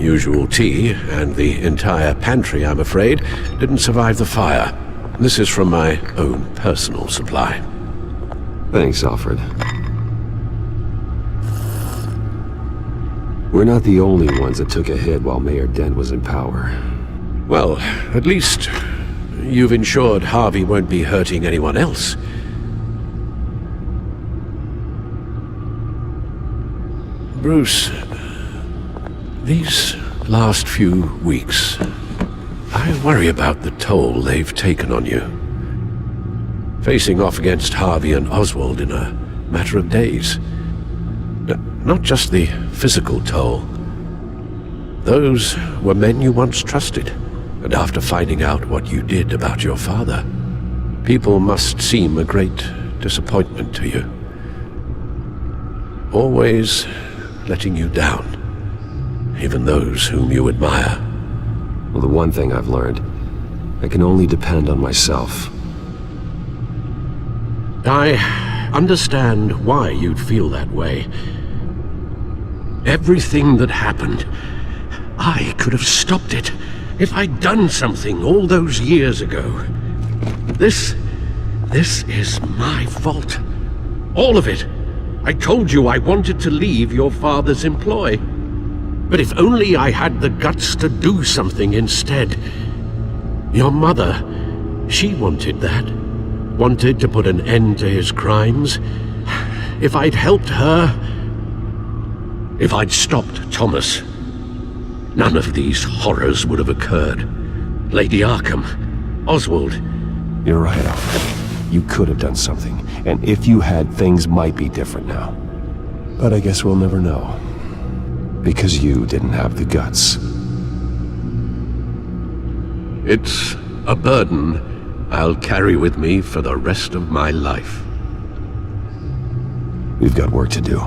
usual tea, and the entire pantry, I'm afraid, didn't survive the fire. This is from my own personal supply. Thanks, Alfred. We're not the only ones that took a hit while Mayor Dent was in power. Well, at least you've ensured Harvey won't be hurting anyone else. Bruce, these last few weeks, I worry about the toll they've taken on you. Facing off against Harvey and Oswald in a matter of days. Not just the physical toll. Those were men you once trusted, and after finding out what you did about your father, people must seem a great disappointment to you. Always letting you down, even those whom you admire. Well, the one thing I've learned, I can only depend on myself. I understand why you'd feel that way. Everything that happened, I could have stopped it if I'd done something all those years ago. This is my fault. All of it. I told you I wanted to leave your father's employ. But if only I had the guts to do something instead. Your mother, she wanted that. Wanted to put an end to his crimes. If I'd helped her, if I'd stopped Thomas, none of these horrors would have occurred. Lady Arkhem, Oswald. You're right, Alfred. You could have done something, and if you had, things might be different now. But I guess we'll never know. Because you didn't have the guts. It's a burden I'll carry with me for the rest of my life. We've got work to do.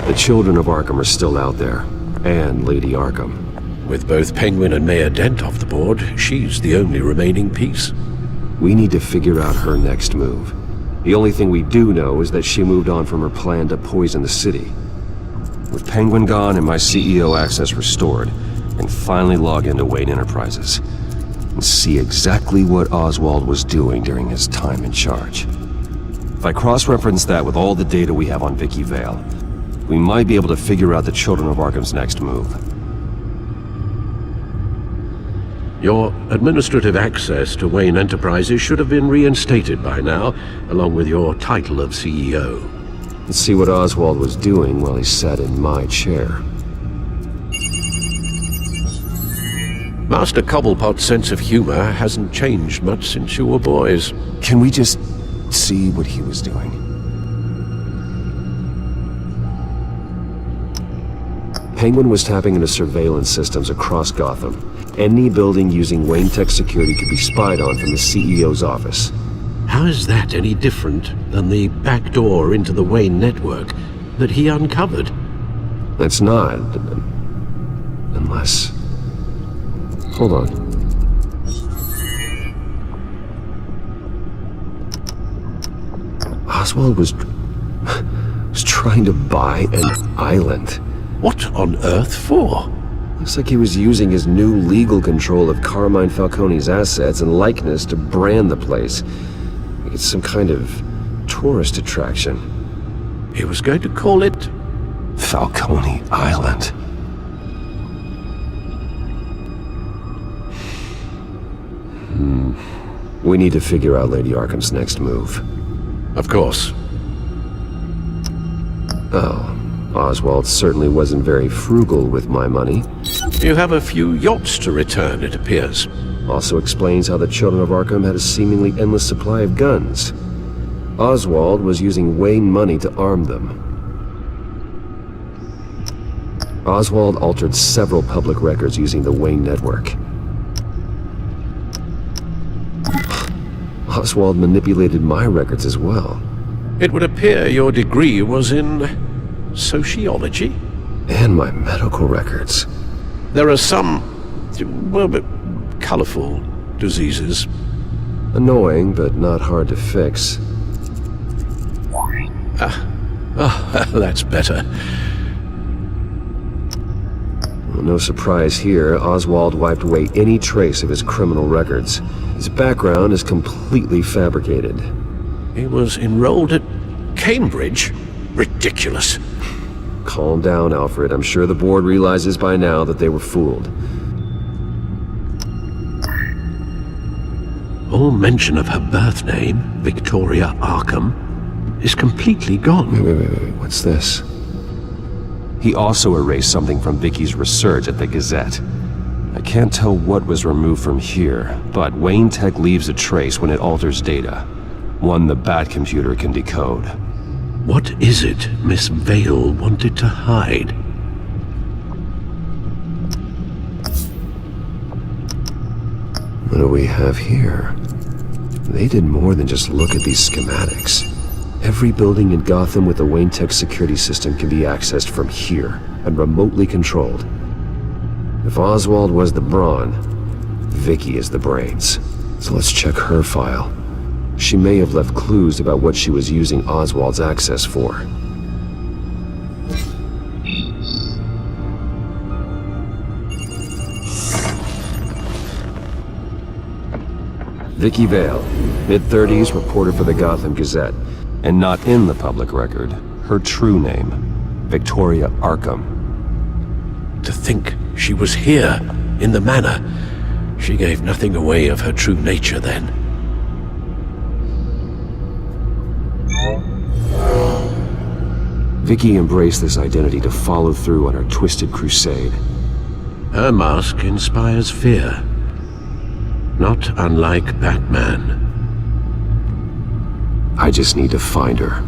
The children of Arkham are still out there, and Lady Arkhem. With both Penguin and Mayor Dent off the board, she's the only remaining piece. We need to figure out her next move. The only thing we do know is that she moved on from her plan to poison the city. With Penguin gone and my CEO access restored, I can finally log into Wayne Enterprises and see exactly what Oswald was doing during his time in charge. If I cross-reference that with all the data we have on Vicky Vale, we might be able to figure out the Children of Arkham's next move. Your administrative access to Wayne Enterprises should have been reinstated by now, along with your title of CEO. Let's see what Oswald was doing while he sat in my chair. Master Cobblepot's sense of humor hasn't changed much since you were boys. Can we just see what he was doing? Penguin was tapping into surveillance systems across Gotham. Any building using Wayne Tech security could be spied on from the CEO's office. How is that any different than the back door into the Wayne network that he uncovered? That's not. Unless... Hold on. Oswald was trying to buy an island. What on earth for? Looks like he was using his new legal control of Carmine Falcone's assets and likeness to brand the place. It's some kind of tourist attraction. He was going to call it... Falcone Island. We need to figure out Lady Arkhem's next move. Of course. Oh, Oswald certainly wasn't very frugal with my money. You have a few yachts to return, it appears. Also explains how the Children of Arkham had a seemingly endless supply of guns. Oswald was using Wayne money to arm them. Oswald altered several public records using the Wayne network. Oswald manipulated my records as well. It would appear your degree was in... sociology? And my medical records. There are some... well, but colorful diseases. Annoying, but not hard to fix. That's better. No surprise here, Oswald wiped away any trace of his criminal records. His background is completely fabricated. He was enrolled at Cambridge? Ridiculous. Calm down, Alfred. I'm sure the board realizes by now that they were fooled. All mention of her birth name, Victoria Arkhem, is completely gone. Wait. What's this? He also erased something from Vicky's research at the Gazette. I can't tell what was removed from here, but Wayne Tech leaves a trace when it alters data. One the Bat computer can decode. What is it Miss Vale wanted to hide? What do we have here? They did more than just look at these schematics. Every building in Gotham with a Wayne Tech security system can be accessed from here and remotely controlled. If Oswald was the brawn, Vicky is the brains. So let's check her file. She may have left clues about what she was using Oswald's access for. Vicky Vale, mid-30s, reporter for the Gotham Gazette. And not in the public record, her true name, Victoria Arkhem. To think she was here, in the manor. She gave nothing away of her true nature then. Vicky embraced this identity to follow through on her twisted crusade. Her mask inspires fear. Not unlike Batman. I just need to find her.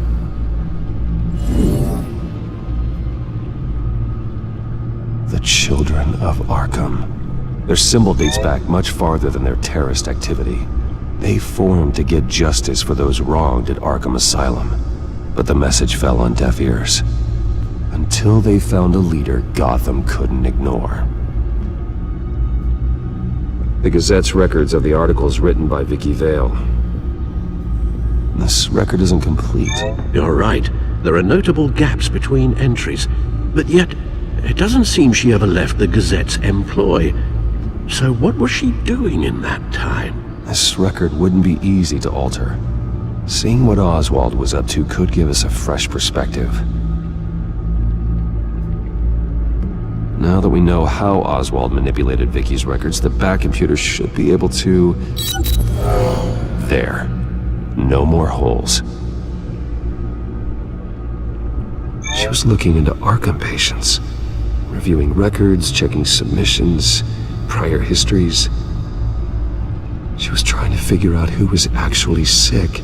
The Children of Arkham. Their symbol dates back much farther than their terrorist activity. They formed to get justice for those wronged at Arkham Asylum. But the message fell on deaf ears. Until they found a leader Gotham couldn't ignore. The Gazette's records of the articles written by Vicky Vale. This record isn't complete. You're right. There are notable gaps between entries. But yet, it doesn't seem she ever left the Gazette's employ. So what was she doing in that time? This record wouldn't be easy to alter. Seeing what Oswald was up to could give us a fresh perspective. Now that we know how Oswald manipulated Vicky's records, the Bat computer should be able to... There. No more holes. She was looking into Arkham patients, reviewing records, checking submissions, prior histories. She was trying to figure out who was actually sick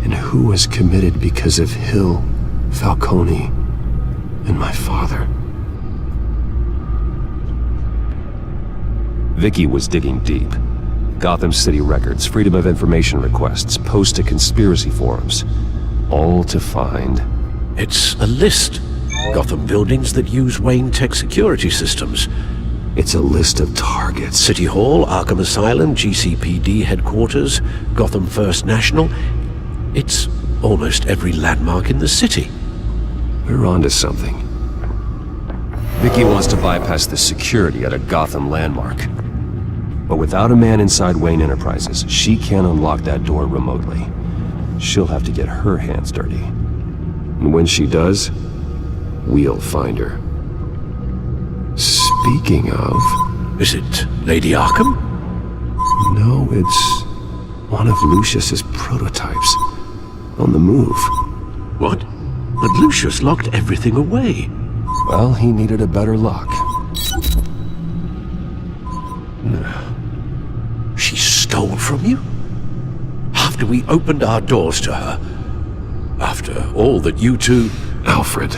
and who was committed because of Hill, Falcone, and my father. Vicky was digging deep. Gotham City records, Freedom of Information requests, posts to conspiracy forums. All to find... It's a list. Gotham buildings that use Wayne Tech security systems. It's a list of targets. City Hall, Arkham Asylum, GCPD headquarters, Gotham First National. It's almost every landmark in the city. We're onto something. Vicky wants to bypass the security at a Gotham landmark. But without a man inside Wayne Enterprises, she can't unlock that door remotely. She'll have to get her hands dirty. And when she does, we'll find her. Speaking of... Is it Lady Arkhem? No, it's one of Lucius's prototypes. On the move. What? But Lucius locked everything away. Well, he needed a better lock. She stole from you? After we opened our doors to her? After all that you two... Alfred.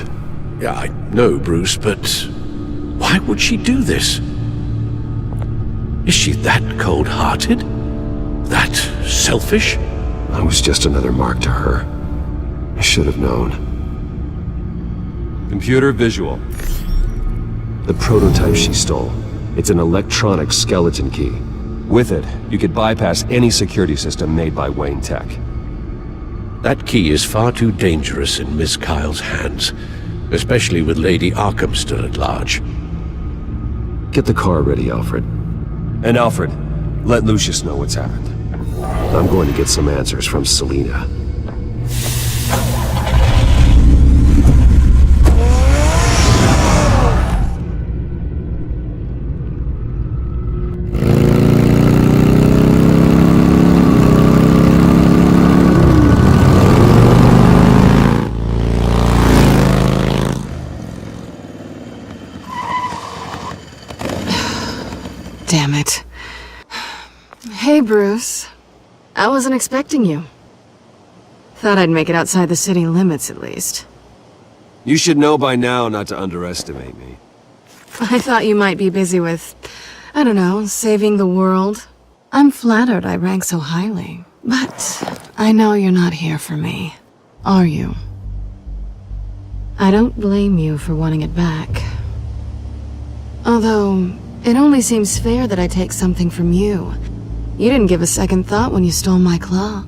Yeah, I know, Bruce, but... why would she do this? Is she that cold-hearted? That selfish? I was just another mark to her. I should have known. Computer visual. The prototype she stole. It's an electronic skeleton key. With it, you could bypass any security system made by Wayne Tech. That key is far too dangerous in Miss Kyle's hands, especially with Lady Arkhem still at large. Get the car ready, Alfred. And Alfred, let Lucius know what's happened. I'm going to get some answers from Selena. Damn it. Hey, Bruce. I wasn't expecting you. Thought I'd make it outside the city limits, at least. You should know by now not to underestimate me. I thought you might be busy with, I don't know, saving the world. I'm flattered I rank so highly. But I know you're not here for me, are you? I don't blame you for wanting it back. Although, it only seems fair that I take something from you. You didn't give a second thought when you stole my claw.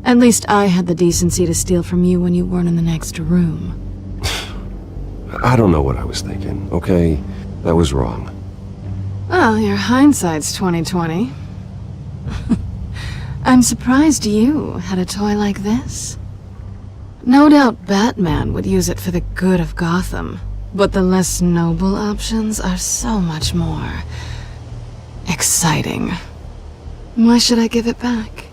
At least I had the decency to steal from you when you weren't in the next room. I don't know what I was thinking, okay? That was wrong. Well, your hindsight's 20/20. I'm surprised you had a toy like this. No doubt Batman would use it for the good of Gotham, but the less noble options are so much more exciting. Why should I give it back?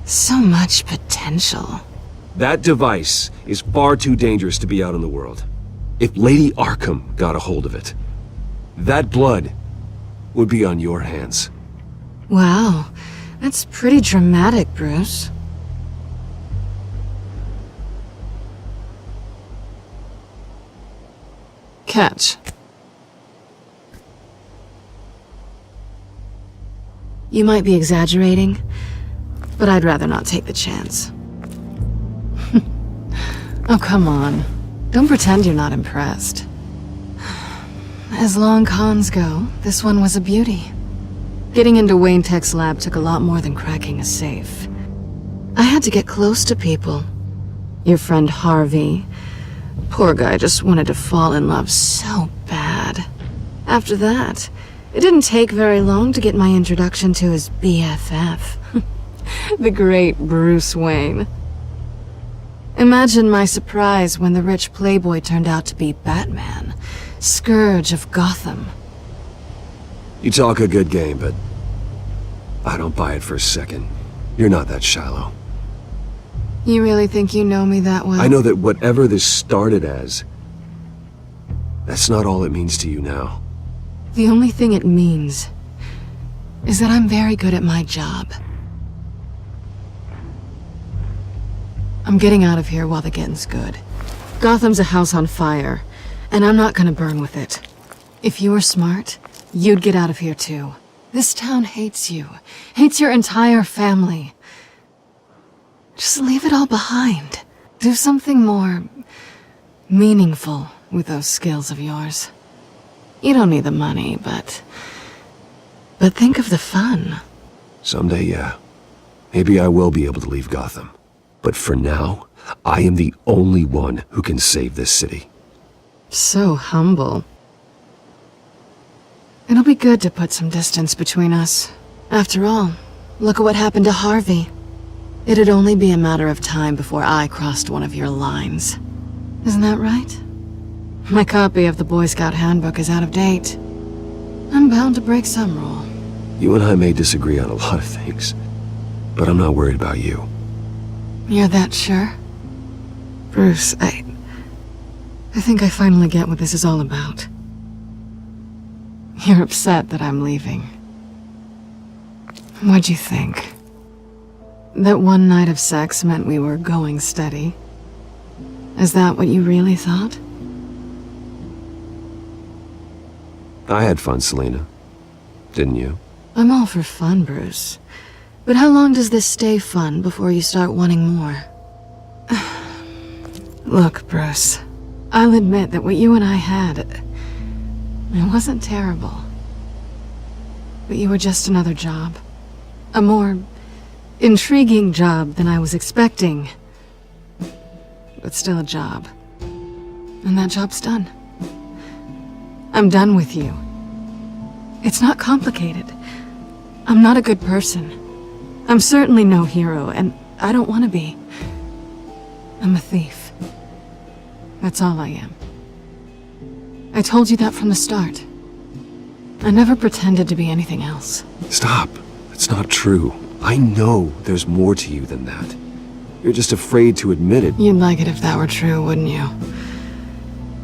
So much potential. That device is far too dangerous to be out in the world. If Lady Arkhem got a hold of it, that blood would be on your hands. Wow, that's pretty dramatic, Bruce. Catch. You might be exaggerating, but I'd rather not take the chance. Oh, come on. Don't pretend you're not impressed. As long cons go, this one was a beauty. Getting into Wayne Tech's lab took a lot more than cracking a safe. I had to get close to people. Your friend Harvey. Poor guy just wanted to fall in love so bad. After that, it didn't take very long to get my introduction to his BFF. The great Bruce Wayne. Imagine my surprise when the rich playboy turned out to be Batman, scourge of Gotham. You talk a good game, but I don't buy it for a second. You're not that shallow. You really think you know me that well? I know that whatever this started as, that's not all it means to you now. The only thing it means is that I'm very good at my job. I'm getting out of here while the getting's good. Gotham's a house on fire, and I'm not gonna burn with it. If you were smart, you'd get out of here too. This town hates you, hates your entire family. Just leave it all behind. Do something more meaningful with those skills of yours. You don't need the money, but think of the fun. Someday, yeah. Maybe I will be able to leave Gotham. But for now, I am the only one who can save this city. So humble. It'll be good to put some distance between us. After all, look at what happened to Harvey. It'd only be a matter of time before I crossed one of your lines. Isn't that right? My copy of the Boy Scout Handbook is out of date. I'm bound to break some rule. You and I may disagree on a lot of things, but I'm not worried about you. You're that sure? Bruce, I think I finally get what this is all about. You're upset that I'm leaving. What'd you think? That one night of sex meant we were going steady? Is that what you really thought? I had fun, Selena. Didn't you? I'm all for fun, Bruce. But how long does this stay fun before you start wanting more? Look, Bruce, I'll admit that what you and I had, it wasn't terrible. But you were just another job. A more intriguing job than I was expecting. But still a job. And that job's done. I'm done with you. It's not complicated. I'm not a good person. I'm certainly no hero, and I don't want to be. I'm a thief. That's all I am. I told you that from the start. I never pretended to be anything else. Stop. It's not true. I know there's more to you than that. You're just afraid to admit it. You'd like it if that were true, wouldn't you?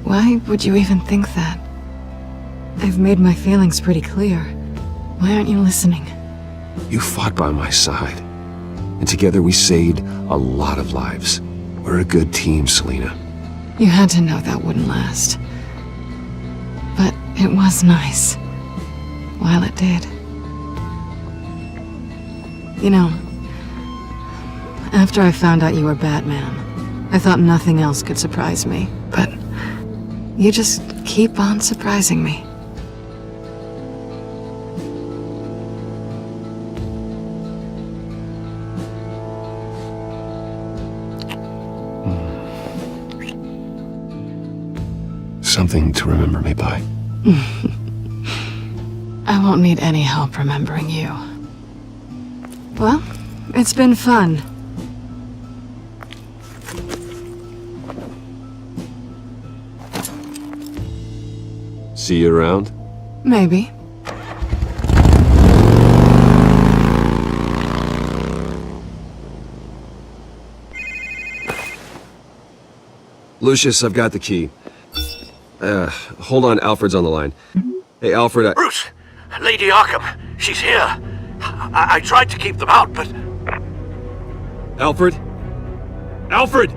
Why would you even think that? I've made my feelings pretty clear. Why aren't you listening? You fought by my side. And together we saved a lot of lives. We're a good team, Selina. You had to know that wouldn't last. But it was nice. While it did. You know, after I found out you were Batman, I thought nothing else could surprise me. But you just keep on surprising me. Something to remember me by. I won't need any help remembering you. Well, it's been fun. See you around? Maybe. Lucius, I've got the key. Hold on, Alfred's on the line. Hey, Alfred, Bruce! Lady Arkhem! She's here! I tried to keep them out, but... Alfred? Alfred!